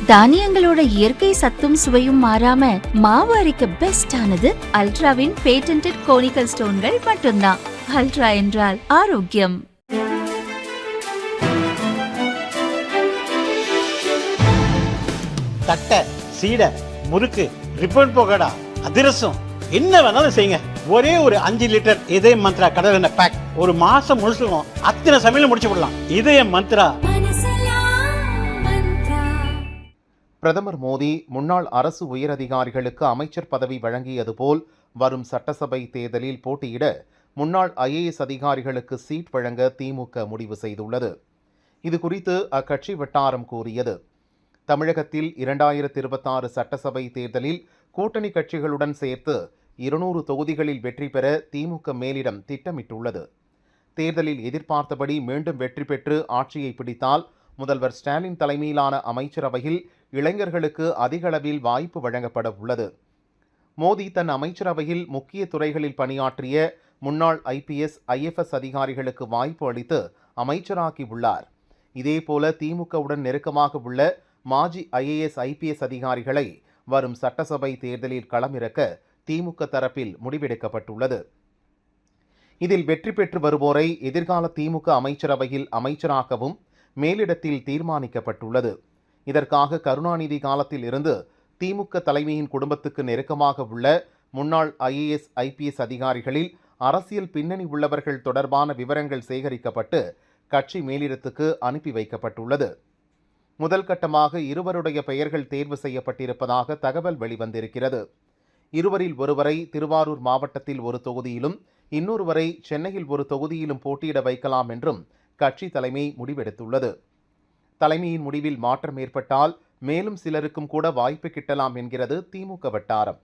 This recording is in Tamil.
தானியங்களோட இயற்கை சத்தும் சுவையும் மாறாம மாவு அரைக்க பெஸ்ட் ஆனது அல்ட்ராவின் பேட்டன்டட் கோனிக்கல் ஸ்டோன்கள் மட்டும்தான். அல்ட்ரா என்றால் ஆரோக்கியம். தட்டை, சீடை, முறுக்கு, ரிப்பன் போகடா, அதிரசம் என்ன வேணாலும் செய்யுங்க. ஒரே ஒரு 5 லிட்டர் இதய மந்த்ரா கடல் எண்ணெய் பேக் ஒரு மாசம் முழுசுக்கும் அத்தனை சமையல முடிச்சு விடலாம். இதய மந்த்ரா. பிரதமர் மோடி முன்னாள் அரசு உயரதிகாரிகளுக்கு அமைச்சர் பதவி வழங்கியது போல் வரும் சட்டசபை தேர்தலில் போட்டியிட முன்னாள் IAS அதிகாரிகளுக்கு சீட் வழங்க திமுக முடிவு செய்துள்ளது. இது குறித்து அக்கட்சி வட்டாரம் கூறியது, தமிழகத்தில் 2026 சட்டசபை தேர்தலில் கூட்டணி கட்சிகளுடன் சேர்த்து 200 தொகுதிகளில் வெற்றி பெற திமுக மேலிடம் திட்டமிட்டுள்ளது. தேர்தலில் எதிர்பார்த்தபடி மீண்டும் வெற்றி பெற்று ஆட்சியை பிடித்தால் முதல்வர் ஸ்டாலின் தலைமையிலான அமைச்சரவையில் இளைஞர்களுக்கு அதிக அளவில் வாய்ப்பு வழங்கப்பட உள்ளது. மோடி தன் அமைச்சரவையில் முக்கிய துறைகளில் பணியாற்றிய முன்னாள் IPS, IFS அதிகாரிகளுக்கு வாய்ப்பு அளித்து அமைச்சராக்கி உள்ளார். இதேபோல திமுகவுடன் நெருக்கமாக உள்ள மாஜி IAS, IPS அதிகாரிகளை வரும் சட்டசபை தேர்தலில் களமிறக்க திமுக தரப்பில் முடிவெடுக்கப்பட்டுள்ளது. இதில் வெற்றி பெற்று வருவோரை எதிர்கால திமுக அமைச்சரவையில் அமைச்சராக்கவும் மேலிடத்தில் தீர்மானிக்கப்பட்டுள்ளது. இதற்காக கருணாநிதி காலத்தில் இருந்து திமுக தலைமையின் குடும்பத்துக்கு நெருக்கமாக உள்ள முன்னாள் IAS, IPS அதிகாரிகளில் அரசியல் பின்னணி உள்ளவர்கள் தொடர்பான விவரங்கள் சேகரிக்கப்பட்டு கட்சி மேலிடத்துக்கு அனுப்பி வைக்கப்பட்டுள்ளது. முதல் கட்டமாக இருவருடைய பெயர்கள் தேர்வு செய்யப்பட்டிருப்பதாக தகவல் வெளிவந்திருக்கிறது. இருவரில் ஒருவரை திருவாரூர் மாவட்டத்தில் ஒரு தொகுதியிலும் இன்னொருவரை சென்னையில் ஒரு தொகுதியிலும் போட்டியிட வைக்கலாம் என்றும் கட்சி தலைமை முடிவெடுத்துள்ளது. தலைமையின் முடிவில் மாற்றம் ஏற்பட்டால் மேலும் சிலருக்கும் கூட வாய்ப்பு கிட்டலாம் என்கிறது திமுக வட்டாரம்.